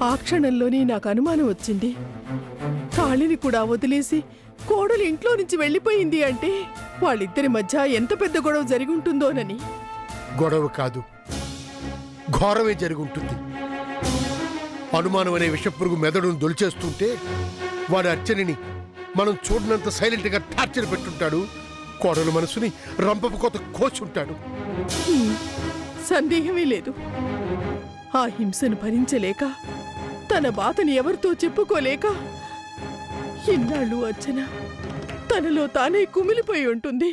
ఆ క్షణంలోనే నాకు అనుమానం వచ్చింది. తాళిని కూడా వదిలేసి కోడలు ఇంట్లో నుంచి వెళ్ళిపోయింది అంటే వాళ్ళిద్దరి మధ్య ఎంత పెద్ద గొడవ జరిగి ఉంటుందోనని. గొడవ కాదు, ఘోరమే జరుగుంటుంది. అనుమానం అనే విషపురుగు మెదడును దొలిచేస్తుంటే వాడు అర్చనని మనం చూడనంత సైలెంట్గా టార్చర్ పెట్టుంటాడు. కోడలు మనసుని రంపపు కొత్త కోచుంటాడు. సందేహమే లేదు. ఆ హింసను భరించలేక, తన బాధని ఎవరితో చెప్పుకోలేక ఇన్నాళ్ళు అర్చన తనలో తానే కుమిలిపోయి ఉంటుంది.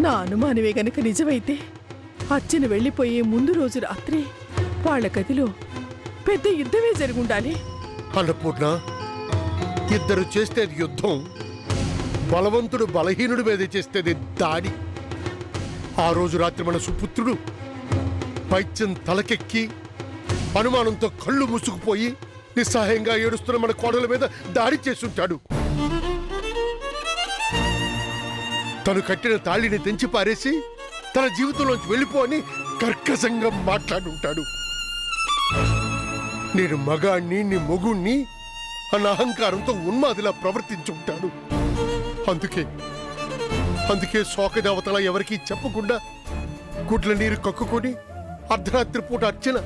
నా అనుమానమే గనక నిజమైతే అర్చన వెళ్ళిపోయే ముందు రోజు రాత్రి వాళ్ళ గదిలో పెద్ద యుద్ధమే జరుగుండాలి. అన్నపూర్ణ, ఇద్దరు చేస్తేది యుద్ధం, బలవంతుడు బలహీనుడి మీద చేస్తేది దాడి. ఆ రోజు రాత్రి మన సుపుత్రుడు పైత్యం తలకెక్కి అనుమానంతో కళ్ళు మూసుకుపోయి నిస్సహాయంగా ఏడుస్తున్న మన కోడల మీద దాడి చేసుంటాడు. తను కట్టిన తాళిని తెంచి పారేసి తన జీవితంలోంచి వెళ్ళిపోని కర్కశంగా మాట్లాడుంటాడు. నేను మగాణ్ణి, నీ మొగుణ్ణి అన్న అహంకారంతో ఉన్మాదిలా ప్రవర్తించుంటాడు. అందుకే శోకదేవతలా ఎవరికీ చెప్పకుండా గుడ్ల నీరు కక్కుకొని అర్ధరాత్రి పూట అర్చన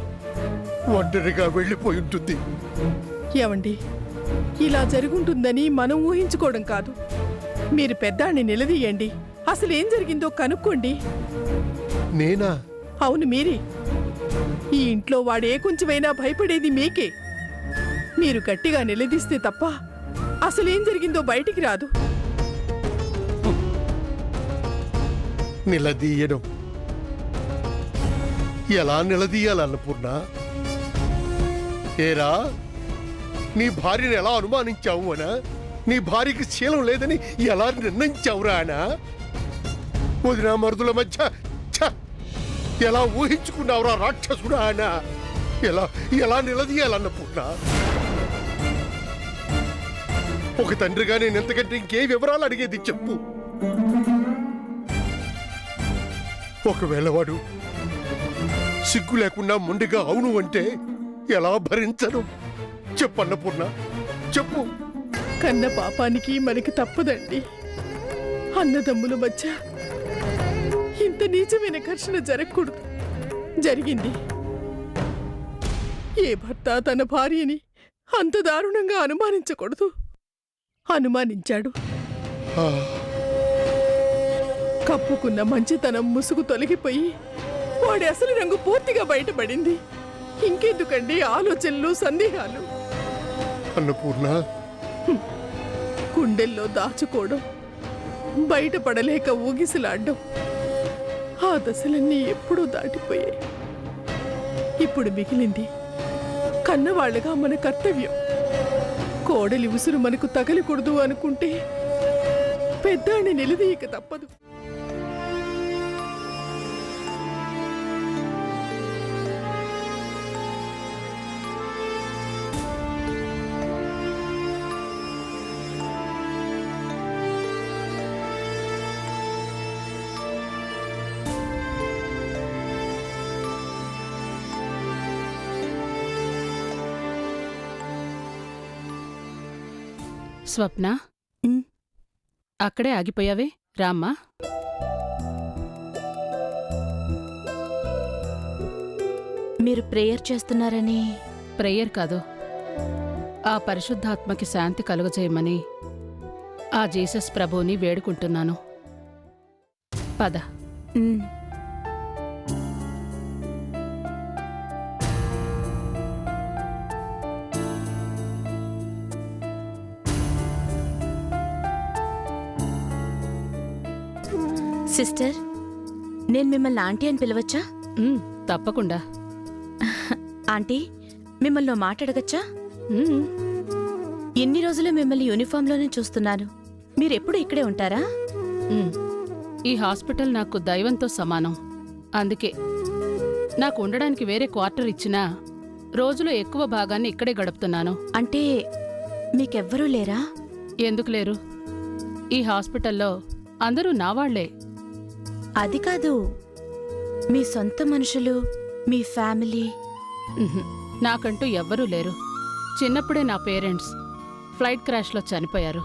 ఒంటరిగా వెళ్ళిపోయి ఉంటుంది. ఏమండి, ఇలా జరుగుంటుందని మనం ఊహించుకోవడం కాదు. మీరు పెద్దాన్ని నిలదీయండి, అసలేం జరిగిందో కనుక్కోండి. నేనా? అవును, మీరే. ఈ ఇంట్లో వాడే కొంచెమైనా భయపడేది మీకే. మీరు గట్టిగా నిలదీస్తే తప్ప అసలేం జరిగిందో బయటికి రాదు. నిలదీయడం ఎలా నిలదీయాలన్నపూర్ణ? ఏరా, నీ భార్యను ఎలా అనుమానించావు అనా? నీ భార్యకి శీలం లేదని ఎలా నిర్ణయించావురా అనా? వదినా మరుదుల మధ్య ఎలా ఊహించుకున్నావురా రాక్షసుడా అనా? ఎలా నిలదీయాలన్నపూర్ణ? ఒక తండ్రిగా నేను ఎంతకంటే ఇంకే వివరాలు అడిగేది చెప్పు. ఒకవేళ వాడు సిగ్గు లేకుండా మొండిగా అవును అంటే ఎలా భరించను? చెప్పన్నపూర్ణ, చెప్పు. కన్న పాపానికి మనకి తప్పదండి. అన్నదమ్ముల మధ్య ఇంత నీచమైన ఘర్షణ జరగకూడదు. జరిగింది. ఏ భర్త తన భార్యని అంత దారుణంగా అనుమానించకూడదు. అనుమానించాడు. కప్పుకున్న మంచితనం ముసుగు తొలగిపోయి వాడి అసలు రంగు పూర్తిగా బయటపడింది. ఇంకెందుకండి ఆలోచనలు, సందేహాలు? అన్నపూర్ణ, గుండెల్లో దాచుకోవడం, బయటపడలేక ఊగిసలాడ్డం, ఆ దశలన్నీ ఎప్పుడూ దాటిపోయాయి. ఇప్పుడు మిగిలింది కన్నవాళ్లుగా మన కర్తవ్యం. కోడలి ఉసురు మనకు తగలకూడదు అనుకుంటే పెద్దాన్ని నిలదీయక తప్పదు. స్వప్న, అక్కడే ఆగిపోయావే, రామ్మా. మీరు ప్రేయర్ చేస్తున్నారని? ప్రేయర్ కాదు, ఆ పరిశుద్ధాత్మకి శాంతి కలుగజేయమని ఆ జీసస్ ప్రభువుని వేడుకుంటున్నాను. పద. సిస్టర్, నేను మిమ్మల్ని ఆంటీ అని పిలవచ్చా? తప్పకుండా. ఆంటీ, మిమ్మల్ని మాట్లాడగచ్చా? ఎన్ని రోజులు మిమ్మల్ని యూనిఫామ్లోనే చూస్తున్నాను. మీరెప్పుడు ఇక్కడే ఉంటారా? ఈ హాస్పిటల్ నాకు దైవంతో సమానం. అందుకే నాకు ఉండడానికి వేరే క్వార్టర్ ఇచ్చినా రోజులో ఎక్కువ భాగాన్ని ఇక్కడే గడుపుతున్నాను. అంటే మీకెవ్వరూ లేరా? ఎందుకు లేరు? ఈ హాస్పిటల్లో అందరూ నావాళ్లే. అది కాదు, మీ సొంత మనుషులు, మీ ఫ్యామిలీ. ఉహుం. నాకంటూ ఎవ్వరూ లేరు. చిన్నప్పుడే నా పేరెంట్స్ ఫ్లైట్ క్రాష్లో చనిపోయారు.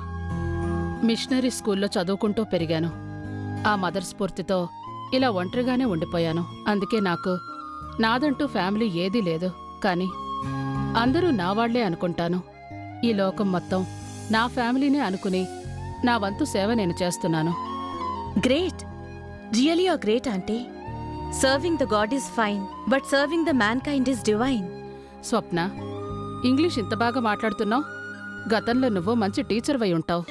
మిషనరీ స్కూల్లో చదువుకుంటూ పెరిగాను. ఆ మదర్ స్ఫూర్తితో ఇలా ఒంటరిగానే ఉండిపోయాను. అందుకే నాకు నాదంటూ ఫ్యామిలీ ఏదీ లేదు. కానీ అందరూ నా వాళ్లే అనుకుంటాను. ఈ లోకం మొత్తం నా ఫ్యామిలీనే అనుకుని నా వంతు సేవ నేను చేస్తున్నాను. Great, really a great aunty. Serving the God is fine, but serving the man kind is divine. Swapna, English ఇంత బాగా మాట్లాడుతున్నావు. గతంలో నువ్వు మంచి టీచర్ వై ఉంటావు.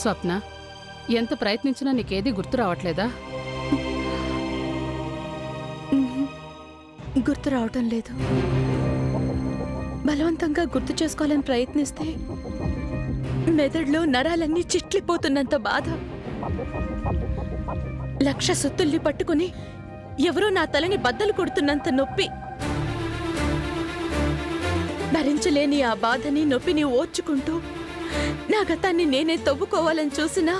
స్వప్న, ఎంత ప్రయత్నించినా నీకేదీ గుర్తు రావట్లేదా? గుర్తు రావటం లేదు. బలవంతంగా గుర్తు చేసుకోవాలని ప్రయత్నిస్తే మెదడులో నరాలన్నీ చిట్లిపోతున్నంత బాధ. 1,00,000 సుత్తుల్ని పట్టుకుని ఎవరో నా తలని బద్దలు కొడుతున్నంత నొప్పి. భరించలేని ఆ బాధని, నొప్పిని ఓర్చుకుంటూ నా గతాన్ని నేనే తవ్వుకోవాలని చూసినా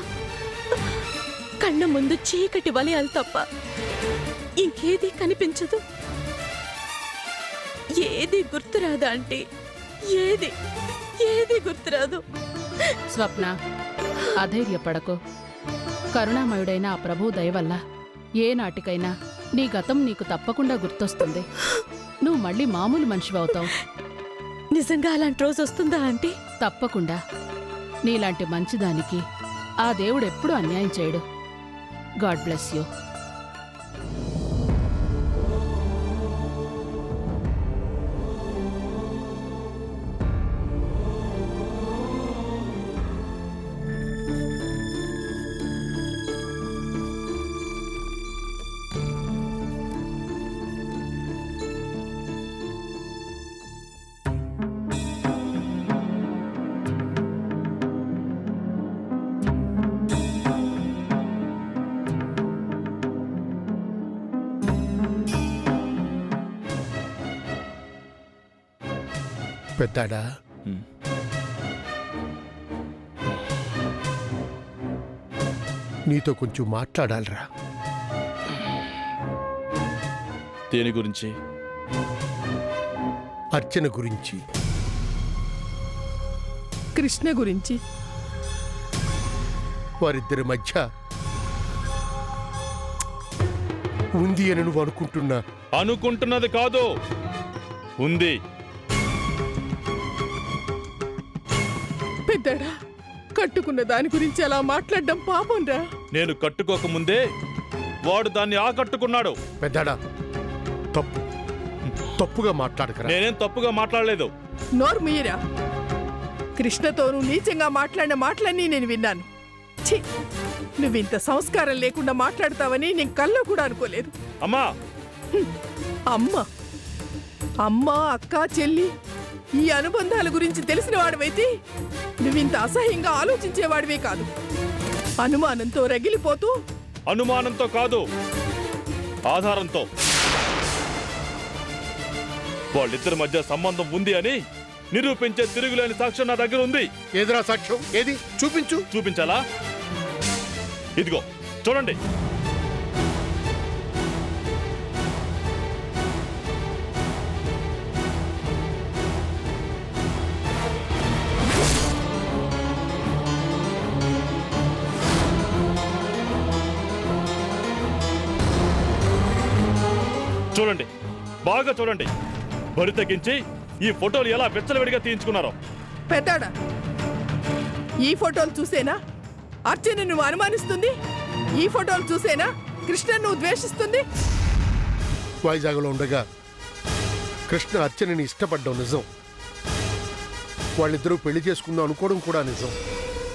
కళ్ళ ముందు చీకటి వలయాలు తప్ప ఇంకేదీ కనిపించదు. ఏది గుర్తురాదా అంటే ఏది గుర్తురాదు. స్వప్న, అధైర్యపడకు. కరుణామయుడైన ఆ ప్రభు దయ వల్ల ఏ నాటికైనా నీ గతం నీకు తప్పకుండా గుర్తొస్తుంది. నువ్వు మళ్ళీ మామూలు మనిషివవుతావు. నిజంగా అలాంటి రోజు వస్తుందా అంటే? తప్పకుండా. నీలాంటి మంచిదానికి ఆ దేవుడెప్పుడూ అన్యాయం చేయడు. God bless you. పెద్దాడా, నీతో కొంచెం మాట్లాడాలిరా. దేని గురించి? అర్చన గురించి. కృష్ణ గురించి. వారిద్దరి మధ్య ఉంది అని నువ్వు అనుకుంటున్నది కాదు, ఉంది. పెద్దడా, కట్టుకున్న దాని గురించి అలా మాట్లాడడం పాపం రా. నేను కట్టుకోకముందే వాడు దాన్ని ఆకట్టుకున్నాడు. పెద్దాడా, తప్పుగా మాట్లాడకరా. నేనేం తప్పుగా మాట్లాడలేదు. నోరు మీరా. కృష్ణతోనూ నీచంగా మాట్లాడిన మాటలన్నీ నేను విన్నాను. ఛీ, నువ్వింత సంస్కారం లేకుండా మాట్లాడతావని నేను కల్లో కూడా అనుకోలేదు. అమ్మా, అమ్మ అమ్మ, అక్క, చెల్లి ఈ అనుబంధాల గురించి తెలిసిన వాడివైతే నువ్వింత అసహ్యంగా ఆలోచించేవాడివే కాదు. అనుమానంతో రగిలిపోతూ. అనుమానంతో కాదు, ఆధారంతో. వాళ్ళిద్దరి మధ్య సంబంధం ఉంది అని నిరూపించే తిరుగులేని సాక్ష్యం నా దగ్గర ఉంది. ఏదిరా సాక్ష్యం? ఏది? చూపించు. చూపించాలా? ఇదిగో చూడండి. చూడండి, బాగా చూడండి. బరి తగ్గించి ఈ ఫోటోలు ఎలా వెచ్చలవిడిగా తీయించుకున్నారో. పెద్దాడా, ఈ ఫోటోలు చూసేనా అర్చన నువ్వు అనుమానిస్తుంది? ఈ ఫోటోలు చూసేనా కృష్ణ నువ్వు ద్వేషిస్తుంది? వైజాగ్లో ఉండగా కృష్ణ అర్చనని ఇష్టపడ్డం నిజం. వాళ్ళిద్దరూ పెళ్లి చేసుకుందాం అనుకోవడం కూడా నిజం.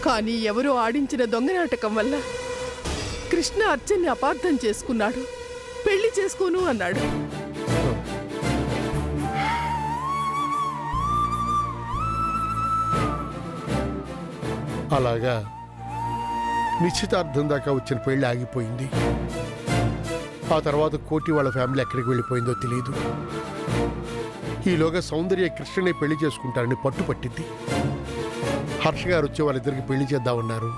కానీ ఎవరో ఆడించిన దొంగ నాటకం వల్ల కృష్ణ అర్చన్ని అపార్థం చేసుకున్నాడు. పెళ్లి చేసుకోను అన్నాడు. అలాగా నిశ్చితార్థం దాకా వచ్చిన పెళ్లి ఆగిపోయింది. ఆ తర్వాత కోటి వాళ్ళ ఫ్యామిలీ ఎక్కడికి వెళ్ళిపోయిందో తెలియదు. ఈలోగా సౌందర్య కృష్ణనే పెళ్లి చేసుకుంటారని పట్టుపట్టింది. హర్ష గారు వచ్చి వాళ్ళిద్దరికి పెళ్లి చేద్దామన్నారు.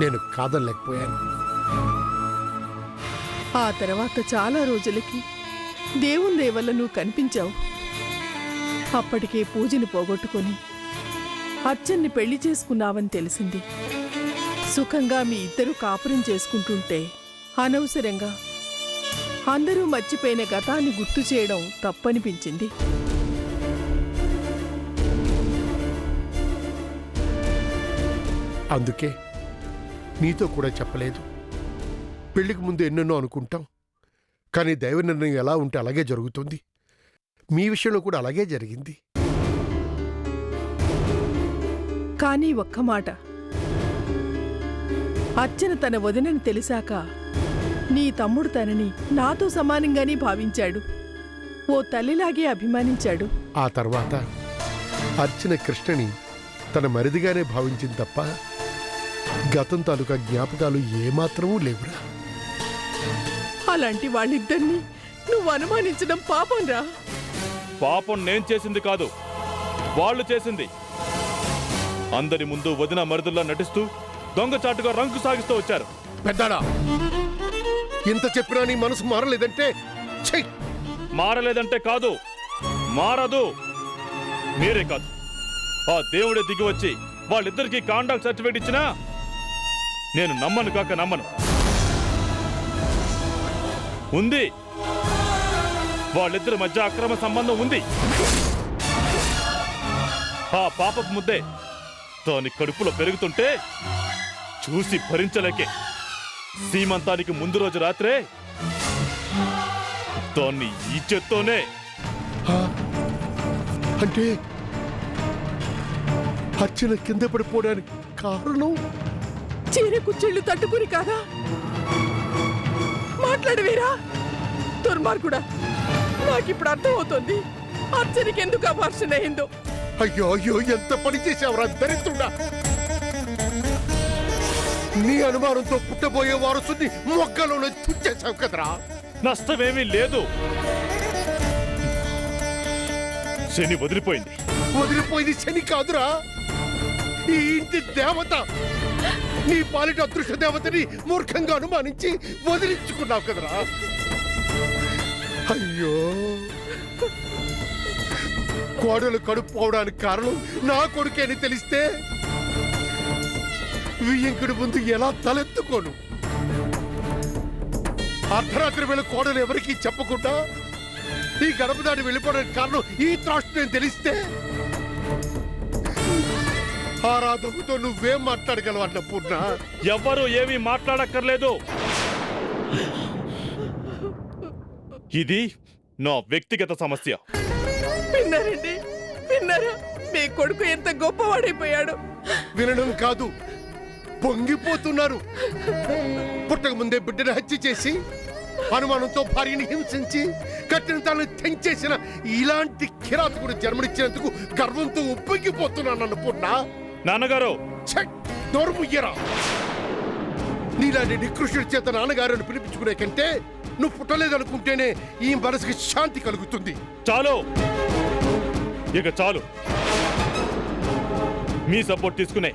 నేను కాదనలేకపోయాను. ఆ తర్వాత చాలా రోజులకి దేవుని దయ వల్ల నువ్వు కనిపించావు. అప్పటికే పూజని పోగొట్టుకొని అర్చన్ని పెళ్లి చేసుకున్నావని తెలిసింది. సుఖంగా మీ ఇద్దరు కాపురం చేసుకుంటుంటే అనవసరంగా అందరూ మర్చిపోయిన గతాన్ని గుర్తు చేయడం తప్పనిపించింది. అందుకే నీతో కూడా చెప్పలేదు. పెళ్లికి ముందు ఎన్నెన్నో అనుకుంటాం, కానీ దైవ నిర్ణయం ఎలా ఉంటే అలాగే జరుగుతుంది. మీ విషయంలో కూడా అలాగే జరిగింది. కానీ ఒక్క మాట, అర్చన తన వదినని తెలిసాక నీ తమ్ముడు తనని నాతో సమానంగానే భావించాడు. ఓ తల్లిలాగే అభిమానించాడు. ఆ తర్వాత అర్చన కృష్ణని తన మరిదిగానే భావించింది తప్ప గతం తాలూకా జ్ఞాపకాలు ఏమాత్రమూ లేవురా. అలాంటి వాళ్ళిద్దరినీ నువ్వు అనుమానించడం పాపం రా. పాపం నేను చేసింది కాదు, వాళ్ళు చేసింది. అందరి ముందు వదిన మరుదుల్లా నటిస్తూ దొంగచాటుగా రంకు సాగిస్తూ వచ్చారు. పెద్దాడా, ఇంత చెప్పినా నీ మనసు మారలేదంటే చెయ్. మారలేదంటే కాదు, మారదు. మీరే కాదు, ఆ దేవుడే దిగి వచ్చి వాళ్ళిద్దరికీ కాంటాక్ట్ సర్టిఫికేట్ ఇచ్చినా నేను నమ్మను కాక నమ్మను. ఉంది, వాళ్ళిద్దరి మధ్య అక్రమ సంబంధం ఉంది. ఆ పాపపు ముద్దే దాని కడుపులో పెరుగుతుంటే చూసి భరించలేకే సీమంతానికి ముందు రోజు రాత్రే దాన్ని ఈ చేత్తోనే. అంటే అర్చన కింద పడిపోవడానికి కారణం చీర కుచ్చిళ్ళు తట్టుకుని కాదా? మాట్లాడవేరా దుర్మార్గుడా. నాకిప్పుడు అర్థమవుతోంది అర్చనకి ఎందుకు అభాషణ అయిందో. అయ్యో అయ్యో, ఎంత పని చేసావురా దరిద్రుడా. నీ అనుమానంతో పుట్టబోయే వారసుని మొక్కలోనే తుంచేశావు కదరా. నష్టమేమీ లేదు, శని వదిలిపోయింది. వదిలిపోయింది శని కాదురా, ఈ ఇంటి దేవత. నీ పాలిట అదృష్ట దేవతని మూర్ఖంగా అనుమానించి వదిలించుకున్నావు కదరా. అయ్యో, కోడలు కడుపు పోవడానికి కారణం నా కొడుకే అని తెలిస్తే వియ్యంకుడి ముందు ఎలా తలెత్తుకోను. అర్ధరాత్రి వేళ కోడలు ఎవరికీ చెప్పకుండా ఈ గడప దాటి వెళ్ళిపోవడానికి కారణం ఈ త్రాష్టు నేను తెలిస్తే ఆరాధకుతో నువ్వేం మాట్లాడగలవు అన్నపూర్ణ? ఎవ్వరూ ఏమీ మాట్లాడక్కర్లేదు. ఇది నా వ్యక్తిగత సమస్య. విన్నారండి, విన్నారా? మీ కొడుకు ఎంత గొప్పవాడైపోయాడు. వినడం కాదు, పొంగిపోతున్నారు. పుట్టక ముందే బిడ్డను హత్య చేసి అనుమానంతో భార్యని హింసించి కట్టిన తనని తెంచేసిన ఇలాంటి కిరాతకుడు జన్మనిచ్చినందుకు గర్వంతో ఉప్పొంగిపోతున్నాను అన్నపూర్ణ. నాన్నగారు, దోరుముయ్యరా. నీలాంటి నికృష్టుడి చేత నాన్నగారు పిలిపించుకునే కంటే నువ్వు పుట్టలేదనుకుంటేనే ఈ మనసుకి శాంతి కలుగుతుంది. చాలు, ఇక చాలు. మీ సపోర్ట్ తీసుకునే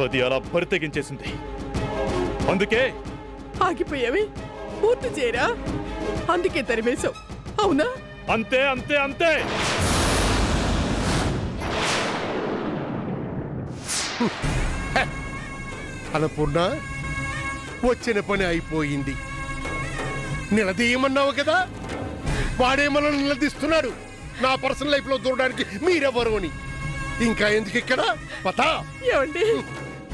అది అలా బరితెగించేసింది. అందుకే ఆగిపోయావి, పూర్తి చేయరా. అందుకే తరిమేశావు, అవునా? అంతే అంతే అంతే. అన్నపూర్ణ, వచ్చిన పని అయిపోయింది. నిలదీయమన్నావు కదా, వాడే మనల్ని నిలదీస్తున్నాడు. నా పర్సనల్ లైఫ్ లో దూరడానికి మీరెవరు అని. ఇంకా ఎందుకు ఇక్కడ పతా? ఏమండి,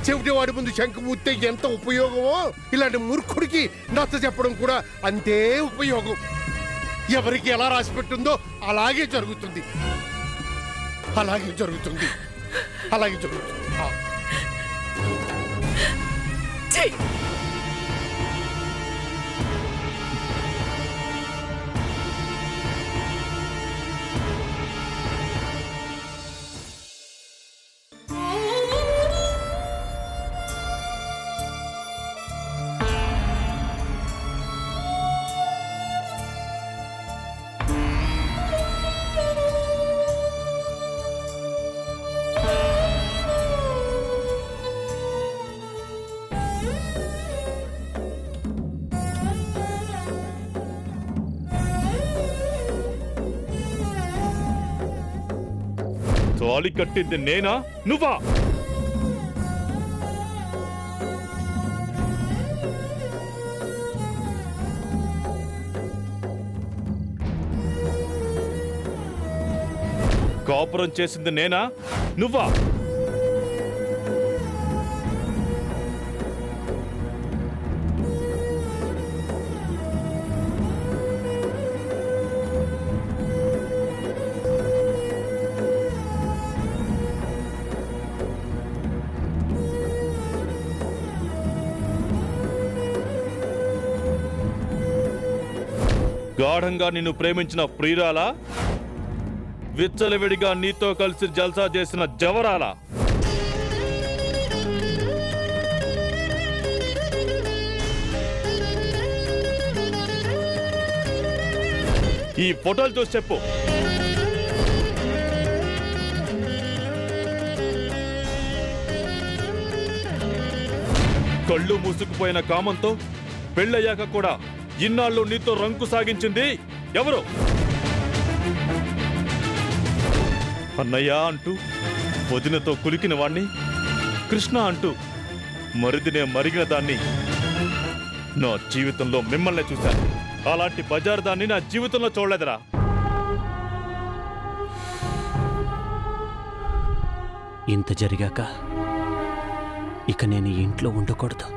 చెవిటి వాడి ముందు శంకు పూస్తే ఎంత ఉపయోగమో ఇలాంటి మూర్ఖుడికి నచ్చ చెప్పడం కూడా అంతే ఉపయోగం. ఎవరికి ఎలా రాసి పెట్టుందో అలాగే జరుగుతుంది, అలాగే జరుగుతుంది, అలాగే జరుగుతుంది. చెయ్. తాళి కట్టింది నేనా నువ్వా? కాపురం చేసింది నేనా నువ్వా? గాఢంగా నిన్ను ప్రేమించిన ప్రియురాలా, విచ్చలవిడిగా నీతో కలిసి జల్సా చేసిన జవరాలా? ఈ ఫోటోలు చూసి చెప్పు. కళ్ళు మూసుకుపోయిన కామంతో పెళ్ళయ్యాక కూడా ఇన్నాళ్ళు నీతో రంకు సాగించింది ఎవరు? అన్నయ్య అంటూ వదినతో కులికిన వాణ్ణి, కృష్ణ అంటూ మరిదినే మరిగిన దాన్ని నా జీవితంలో మిమ్మల్ని చూశాను. అలాంటి బజారు దాన్ని నా జీవితంలో చూడలేదురా. ఇంత జరిగాక ఇక నేను ఈ ఇంట్లో ఉండకూడదు.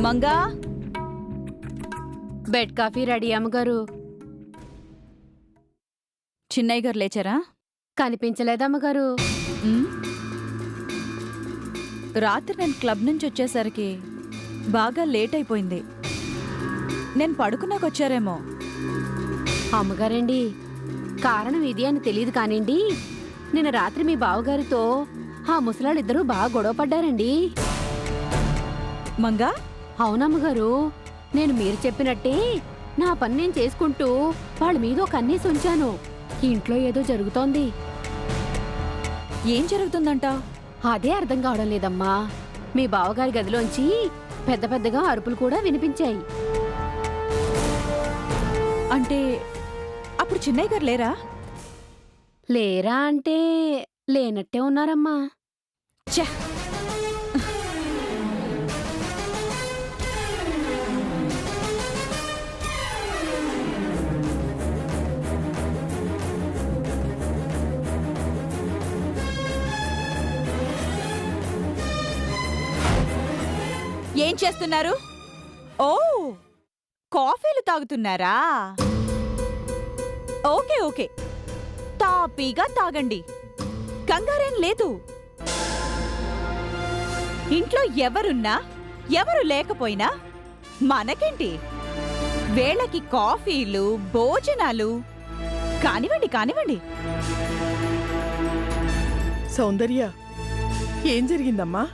మంగా, బెడ్ కాఫీ రెడీ అమ్మగారు. చిన్నయ్య గారు లేచారా? కనిపించలేదమ్మగారు. రాత్రి నేను క్లబ్ నుంచి వచ్చేసరికి బాగా లేట్ అయిపోయింది. నేను పడుకున్నాకొచ్చారేమో. అమ్మగారండి, కారణం ఇది అని తెలియదు కానివ్వండి, నిన్న రాత్రి మీ బావగారితో ఆ ముసలాళ్ళిద్దరూ బాగా గొడవ పడ్డారండి. మంగా, అవునమ్మగారు, నేను మీరు చెప్పినట్టే నా పని నేను చేసుకుంటూ వాళ్ళ మీద ఒక కన్నేసి ఉంచాను. ఇంట్లో ఏదో జరుగుతోంది. ఏం జరుగుతుందంట? అదే అర్థం కావడం లేదమ్మా. మీ బావగారి గదిలోంచి పెద్ద పెద్దగా అరుపులు కూడా వినిపించాయి. అంటే అప్పుడు చిన్నయ్య గారు లేరా? లేరా అంటే లేనట్టే ఉన్నారమ్మా. ఛే! ఏం చేస్తున్నారు? ఓ, కాఫీలు తాగుతున్నారా? ఓకే ఓకే, తాపీగా తాగండి, కంగారేం లేదు. ఇంట్లో ఎవరున్నా ఎవరు లేకపోయినా మనకేంటి, వేళకి కాఫీలు భోజనాలు కానివ్వండి కానివ్వండి. సౌందర్య, ఏం జరిగిందమ్మా?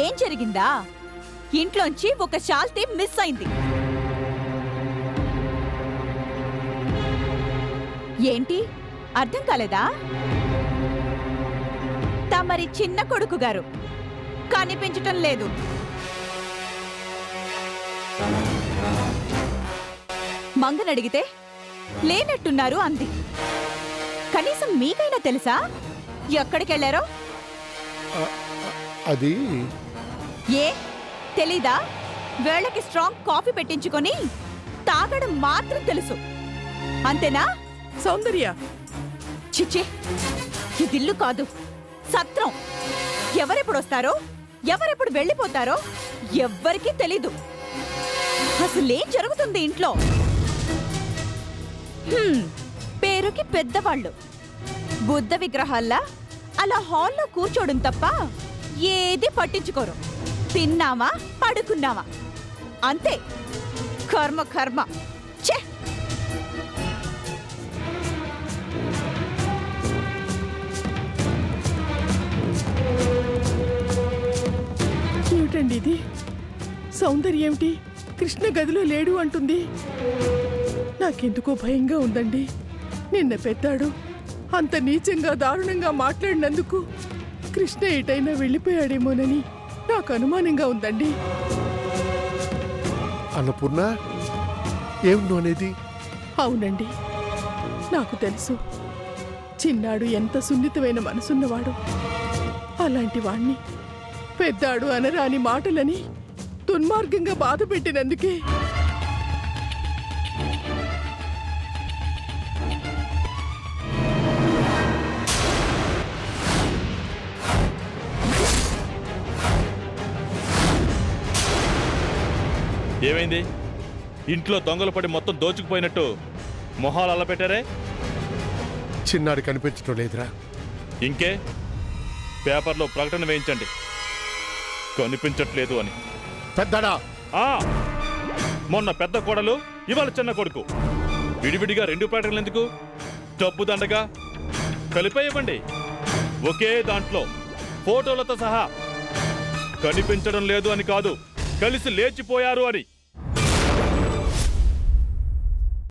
ఏం జరిగిందా? ఇంట్లోంచి ఒక శాల్తీ మిస్ అయింది. ఏంటి, అర్థం కాలేదా? తమరి చిన్న కొడుకు గారు కనిపించటం లేదు. మంగనడిగితే లేనట్టున్నారు అంది. కనీసం మీకైనా తెలుసా ఎక్కడికెళ్లారో? అది ఏ తెలీదా? వేళకి స్ట్రాంగ్ కాఫీ పెట్టించుకొని తాగడం మాత్రం తెలుసు, అంతేనా? సౌందర్య, చిచ్చి, ఇదిల్లు కాదు, సత్రం. ఎవరెప్పుడు వస్తారో, ఎవరెప్పుడు వెళ్ళిపోతారో ఎవ్వరికీ తెలీదు. అసలేం జరుగుతుంది ఇంట్లో? పేరుకి పెద్దవాళ్ళు బుద్ధ విగ్రహాల్లా అలా హాల్లో కూర్చోడం తప్ప ఏది పట్టించుకోరు. తిన్నామా, పడుకున్నామా, అంతే. కర్మ కర్మ. ఛే! ఏమిటండి ఇది? సౌందర్య ఏమిటి కృష్ణ గదిలో లేడు అంటుంది? నాకెందుకో భయంగా ఉందండి. నిన్న పెద్దాడు అంత నీచంగా దారుణంగా మాట్లాడినందుకు కృష్ణ ఎటైనా వెళ్ళిపోయాడేమోనని నాకు అనుమానంగా ఉందండి. అన్నపూర్ణ, ఏం అనేది? అవునండి, నాకు తెలుసు చిన్నాడు ఎంత సున్నితమైన మనసున్నవాడు. అలాంటి వాణ్ణి పెద్దాడు అనరాని మాటలని దుర్మార్గంగా బాధ పెట్టినందుకే ఏమైంది? ఇంట్లో దొంగలు పడి మొత్తం దోచుకుపోయినట్టు మొహాలు అలా పెట్టారే? చిన్నాడు కనిపించడం లేదురా. ఇంకే పేపర్లో ప్రకటన వేయించండి, కనిపించట్లేదు అని. పెద్దడా, ఆ మొన్న పెద్ద కోడలు, ఇవాళ చిన్న కొడుకు. విడివిడిగా 2 ప్రకటనలు ఎందుకు? డబ్బు దండగా కలిపేయమండి ఒకే దాంట్లో, ఫోటోలతో సహా. కనిపించడం లేదు అని కాదు, కలిసి లేచిపోయారు అని.